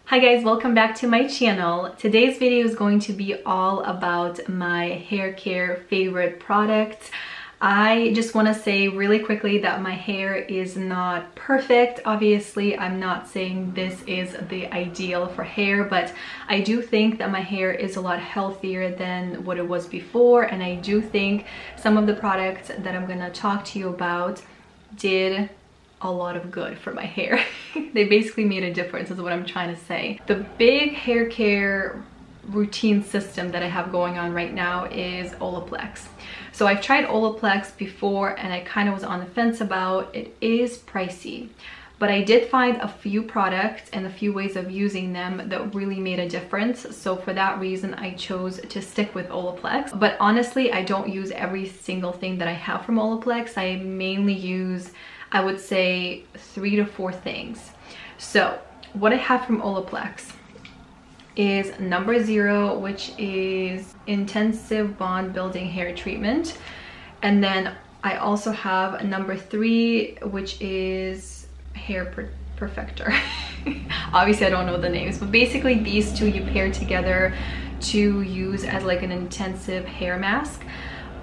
Hi guys, welcome back to my channel. Today's video is going to be all about my hair care favorite products. I just want to say really quickly that my hair is not perfect. Obviously, I'm not saying this is the ideal for hair, but I do think that my hair is a lot healthier than what it was before, and I do think some of the products that I'm gonna talk to you about did a lot of good for my hair. They basically made a difference is what I'm trying to say. The big hair care routine system that I have going on right now is Olaplex. So I've tried Olaplex before and I kind of was on the fence about it. Is pricey, but I did find a few products and a few ways of using them that really made a difference. So for that reason, I chose to stick with Olaplex. But honestly, I don't use every single thing that I have from Olaplex. I mainly use, I would say, 3 to 4 things. So what I have from Olaplex is number 0, which is intensive bond building hair treatment. And then I also have number 3, which is hair perfector. Obviously I don't know the names, but basically these two you pair together to use as like an intensive hair mask.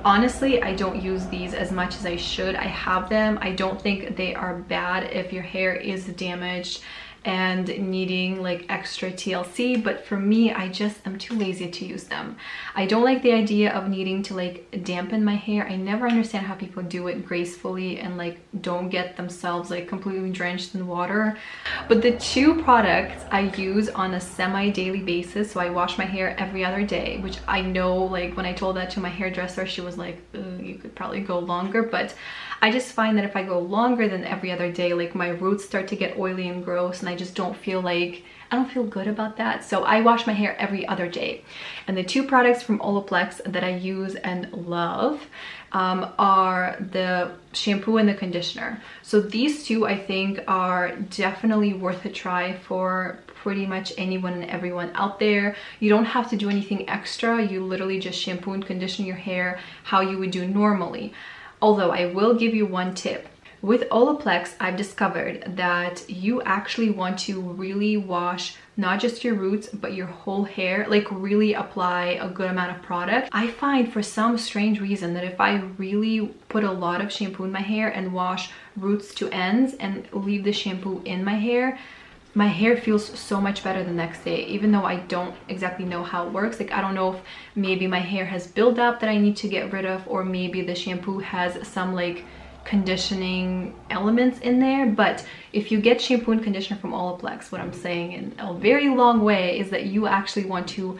Honestly, I don't use these as much as I should. I have them. I don't think they are bad if your hair is damaged and needing like extra TLC, but for me, I'm too lazy to use them. I don't like the idea of needing to like dampen my hair. I never understand how people do it gracefully and like don't get themselves like completely drenched in water. But the 2 products I use on a semi-daily basis, so I wash my hair every other day, which I know, like when I told that to my hairdresser, she was like, you could probably go longer, but I just find that if I go longer than every other day, like my roots start to get oily and gross, and I just don't feel good about that. So I wash my hair every other day. And the 2 products from Olaplex that I use and love are the shampoo and the conditioner. So these 2 I think are definitely worth a try for pretty much anyone and everyone out there. You don't have to do anything extra. You literally just shampoo and condition your hair how you would do normally. Although I will give you one tip. With Olaplex, I've discovered that you actually want to really wash not just your roots, but your whole hair, like really apply a good amount of product. I find for some strange reason that if I really put a lot of shampoo in my hair and wash roots to ends and leave the shampoo in my hair feels so much better the next day, even though I don't exactly know how it works. Like, I don't know if maybe my hair has buildup that I need to get rid of, or maybe the shampoo has some like conditioning elements in there. But if you get shampoo and conditioner from Olaplex, what I'm saying in a very long way is that you actually want to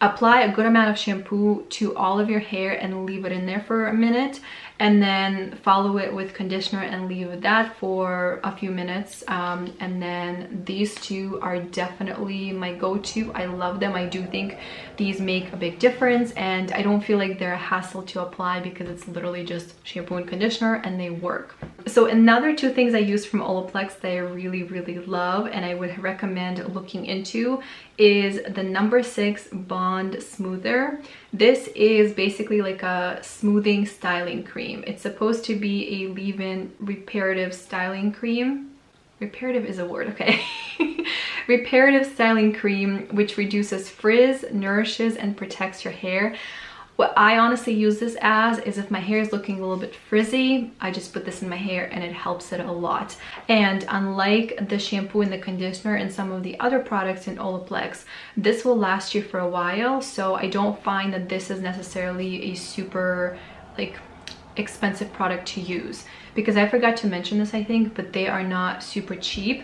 apply a good amount of shampoo to all of your hair and leave it in there for a minute, and then follow it with conditioner and leave that for a few minutes. And then these 2 are definitely my go-to. I love them. I do think these make a big difference, and I don't feel like they're a hassle to apply because it's literally just shampoo and conditioner and they work. So another 2 things I use from Olaplex that I really, really love and I would recommend looking into is the number 6 Bond Smoother. This is basically like a smoothing styling cream. It's supposed to be a leave-in reparative styling cream. Reparative is a word, okay. Reparative styling cream, which reduces frizz, nourishes, and protects your hair. What I honestly use this as is if my hair is looking a little bit frizzy, I just put this in my hair and it helps it a lot. And unlike the shampoo and the conditioner and some of the other products in Olaplex, this will last you for a while. So I don't find that this is necessarily a super like expensive product to use, because I forgot to mention this, I think, but they are not super cheap.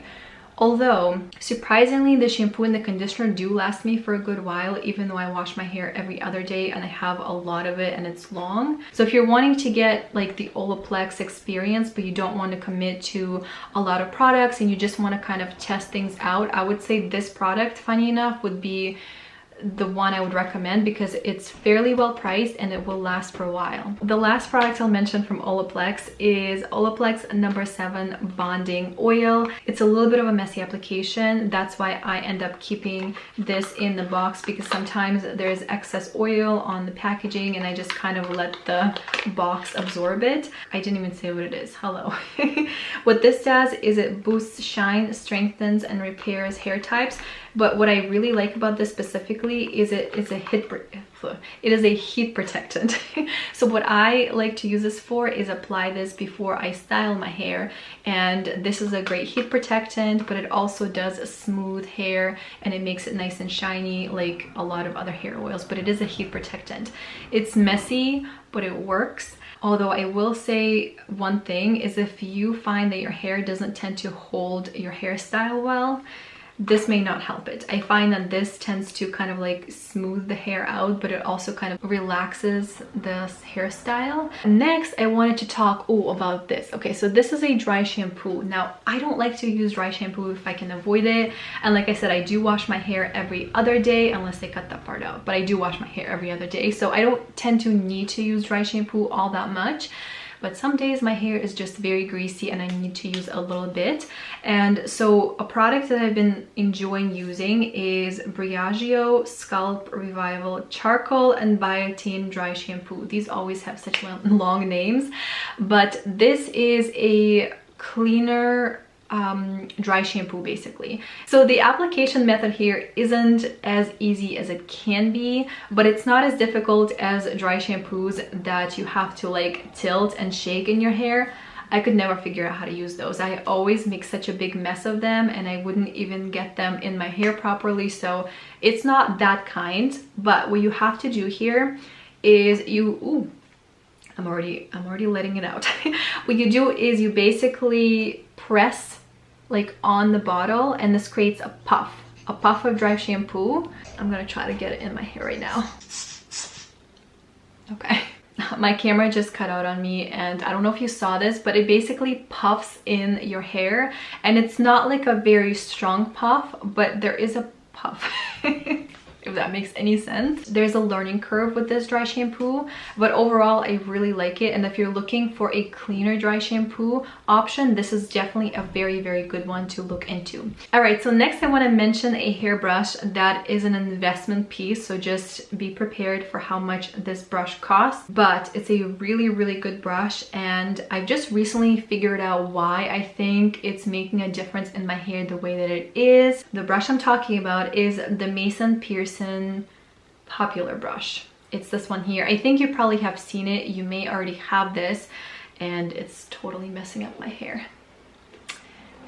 Although, surprisingly, the shampoo and the conditioner do last me for a good while, even though I wash my hair every other day and I have a lot of it and it's long. So if you're wanting to get like the Olaplex experience, but you don't want to commit to a lot of products and you just want to kind of test things out, I would say this product, funny enough, would be the one I would recommend because it's fairly well priced and it will last for a while. The last product I'll mention from Olaplex is Olaplex number 7 Bonding Oil. It's a little bit of a messy application. That's why I end up keeping this in the box, because sometimes there's excess oil on the packaging and I just kind of let the box absorb it. I didn't even say what it is. Hello. What this does is it boosts shine, strengthens, and repairs hair types. But what I really like about this specifically is it is a heat protectant. So what I like to use this for is apply this before I style my hair, and this is a great heat protectant, but it also does smooth hair and it makes it nice and shiny like a lot of other hair oils, but it is a heat protectant. It's messy, but it works. Although I will say one thing is, if you find that your hair doesn't tend to hold your hairstyle well, this may not help it. I find that this tends to kind of like smooth the hair out, but it also kind of relaxes the hairstyle. Next, I wanted to talk about this. Okay, so this is a dry shampoo. Now, I don't like to use dry shampoo if I can avoid it. And like I said, I do wash my hair every other day, unless they cut that part out. But I do wash my hair every other day, so I don't tend to need to use dry shampoo all that much. But some days my hair is just very greasy and I need to use a little bit. And so a product that I've been enjoying using is Briogeo Scalp Revival Charcoal and Biotin Dry Shampoo. These always have such long names, but this is a cleaner dry shampoo basically. So the application method here isn't as easy as it can be, but it's not as difficult as dry shampoos that you have to like tilt and shake in your hair. I could never figure out how to use those. I always make such a big mess of them and I wouldn't even get them in my hair properly. So it's not that kind, but what you have to do here is I'm already letting it out. What you do is you basically press like on the bottle, and this creates a puff of dry shampoo. I'm gonna try to get it in my hair right now. Okay. My camera just cut out on me, and I don't know if you saw this, but it basically puffs in your hair, and it's not like a very strong puff, but there is a puff. If that makes any sense. There's a learning curve with this dry shampoo, but overall I really like it. And if you're looking for a cleaner dry shampoo option, this is definitely a very, very good one to look into. All right, so next I want to mention a hairbrush that is an investment piece, so just be prepared for how much this brush costs, but it's a really, really good brush, and I've just recently figured out why I think it's making a difference in my hair the way that it is. The brush I'm talking about is the Mason Pearson Popular brush. It's this one here. I think you probably have seen it. You may already have this, and it's totally messing up my hair.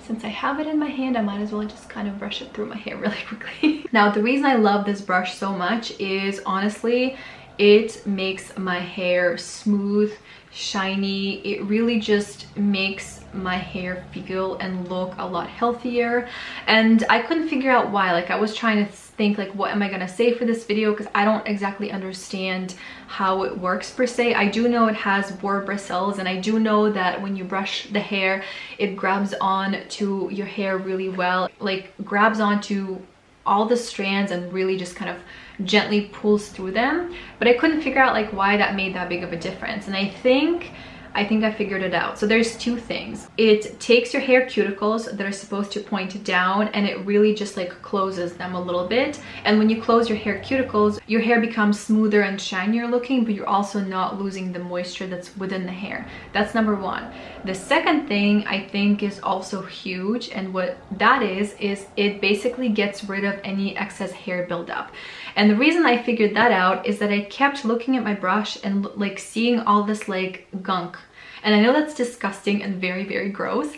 Since I have it in my hand, I might as well just kind of brush it through my hair really quickly. Now, the reason I love this brush so much is honestly, it makes my hair smooth, shiny. It really just makes my hair feel and look a lot healthier, and I couldn't figure out why. Like, I was trying to think like, what am I gonna say for this video, because I don't exactly understand how it works per se. I do know it has boar bristles, and I do know that when you brush the hair, it grabs on to your hair really well, like grabs onto all the strands and really just kind of gently pulls through them. But I couldn't figure out like why that made that big of a difference, and I think I figured it out. So there's two things. It takes your hair cuticles that are supposed to point down, and it really just like closes them a little bit. And when you close your hair cuticles, your hair becomes smoother and shinier looking, but you're also not losing the moisture that's within the hair. That's number one. The second thing I think is also huge, and what that is it basically gets rid of any excess hair buildup. And the reason I figured that out is that I kept looking at my brush and like seeing all this like gunk. And I know that's disgusting and very, very gross.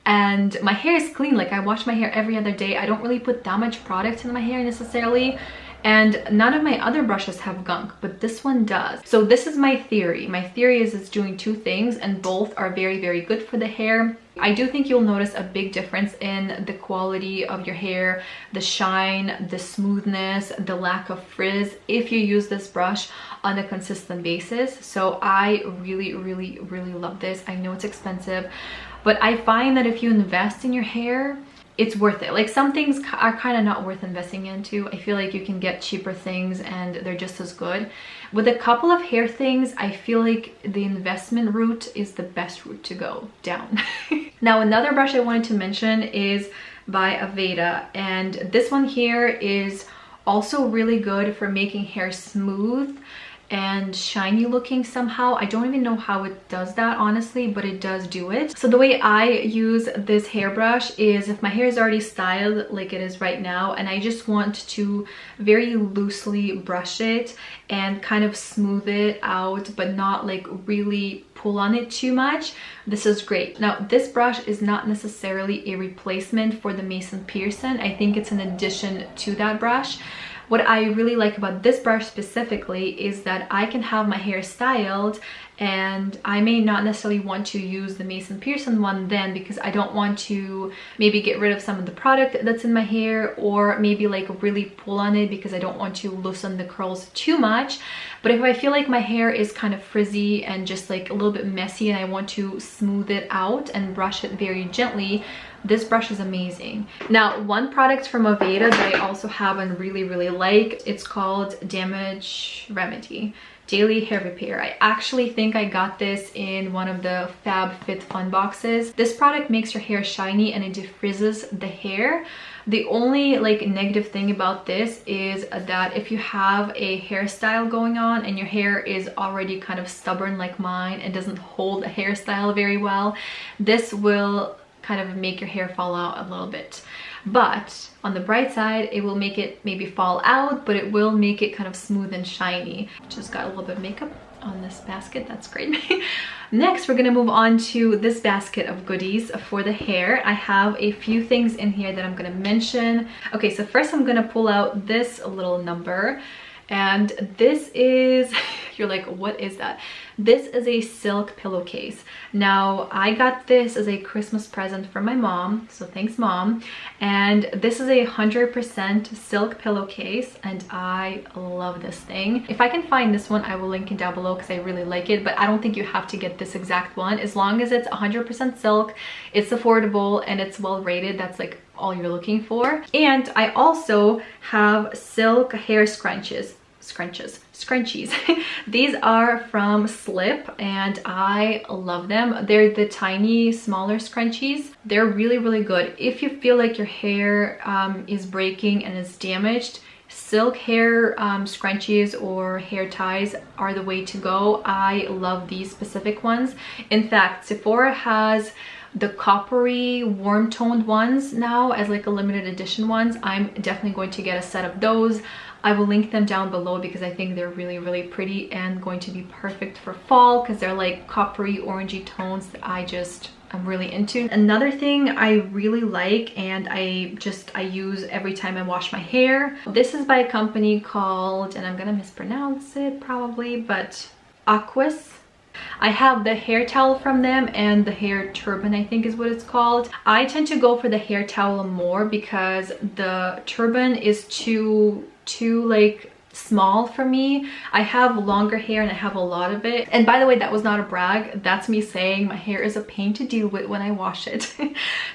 And my hair is clean. Like, I wash my hair every other day. I don't really put that much product in my hair necessarily. And none of my other brushes have gunk, but this one does. So this is my theory. My theory is it's doing two things, and both are very, very good for the hair. I do think you'll notice a big difference in the quality of your hair, the shine, the smoothness, the lack of frizz if you use this brush on a consistent basis. So I really, really, really love this. I know it's expensive, but I find that if you invest in your hair, it's worth it. Like, some things are kind of not worth investing into. I feel like you can get cheaper things and they're just as good. With a couple of hair things, I feel like the investment route is the best route to go down. Now, another brush I wanted to mention is by Aveda, and this one here is also really good for making hair smooth and shiny looking somehow. I don't even know how it does that honestly, but it does do it. So the way I use this hairbrush is if my hair is already styled like it is right now and I just want to very loosely brush it and kind of smooth it out but not like really pull on it too much, this is great. Now this brush is not necessarily a replacement for the Mason Pearson. I think it's an addition to that brush. What I really like about this brush specifically is that I can have my hair styled and I may not necessarily want to use the Mason Pearson one then because I don't want to maybe get rid of some of the product that's in my hair, or maybe like really pull on it because I don't want to loosen the curls too much. But if I feel like my hair is kind of frizzy and just like a little bit messy and I want to smooth it out and brush it very gently, this brush is amazing. Now, one product from Aveda that I also have and really like, it's called Damage Remedy Daily Hair Repair. I actually think I got this in one of the FabFitFun boxes. This product makes your hair shiny and it defrizzes the hair. The only like negative thing about this is that if you have a hairstyle going on and your hair is already kind of stubborn like mine and doesn't hold a hairstyle very well, this will kind of make your hair fall out a little bit. But on the bright side, it will make it maybe fall out, but it will make it kind of smooth and shiny. Just got a little bit of makeup on this basket, that's great. Next, we're gonna move on to this basket of goodies for the hair. I have a few things in here that I'm gonna mention. Okay, so first I'm gonna pull out this little number. And this is, you're like, what is that? This is a silk pillowcase. Now, I got this as a Christmas present from my mom, so thanks Mom. And this is a 100% silk pillowcase and I love this thing. If I can find this one, I will link it down below because I really like it, but I don't think you have to get this exact one. As long as it's 100% silk, it's affordable and it's well rated, that's like all you're looking for. And I also have silk hair scrunchies. These are from Slip and I love them. They're the tiny, smaller scrunchies. They're really good. If you feel like your hair is breaking and is damaged, silk hair scrunchies or hair ties are the way to go. I love these specific ones. In fact, Sephora has the coppery warm toned ones now as like a limited edition ones. I'm definitely going to get a set of those. I will link them down below because I think they're really pretty and going to be perfect for fall because they're like coppery orangey tones that I'm really into. Another thing I really like and I use every time I wash my hair. This is by a company called, and I'm gonna mispronounce it probably, but Aquis. I have the hair towel from them and the hair turban, I think is what it's called. I tend to go for the hair towel more because the turban is too like small for me. I have longer hair and I have a lot of it. And by the way, that was not a brag. That's me saying my hair is a pain to deal with when I wash it.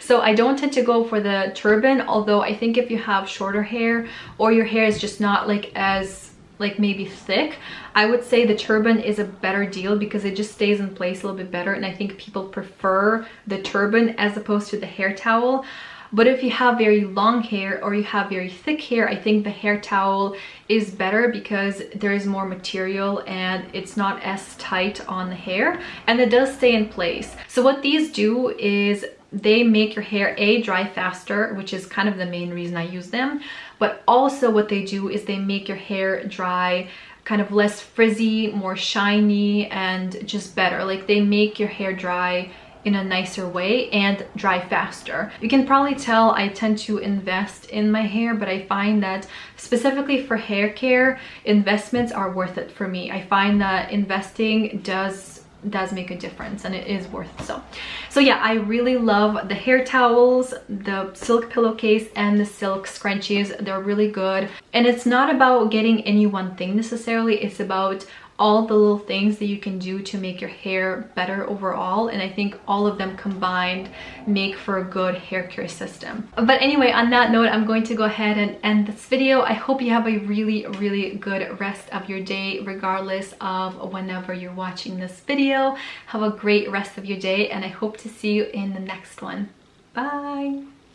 So I don't tend to go for the turban, although I think if you have shorter hair or your hair is just not like as like maybe thick, I would say the turban is a better deal because it just stays in place a little bit better, and I think people prefer the turban as opposed to the hair towel. But if you have very long hair or you have very thick hair, I think the hair towel is better because there is more material and it's not as tight on the hair and it does stay in place. So what these do is they make your hair dry faster, which is kind of the main reason I use them. But also what they do is they make your hair dry kind of less frizzy, more shiny, and just better. Like they make your hair dry in a nicer way and dry faster. You can probably tell I tend to invest in my hair, but I find that specifically for hair care, investments are worth it for me. I find that investing does make a difference and it is worth so yeah, I really love the hair towels, the silk pillowcase, and the silk scrunchies. They're really good, and it's not about getting any one thing necessarily. It's about all the little things that you can do to make your hair better overall, and I think all of them combined make for a good hair care system. But anyway, on that note, I'm going to go ahead and end this video. I hope you have a really good rest of your day regardless of whenever you're watching this video. Have a great rest of your day and I hope to see you in the next one. Bye!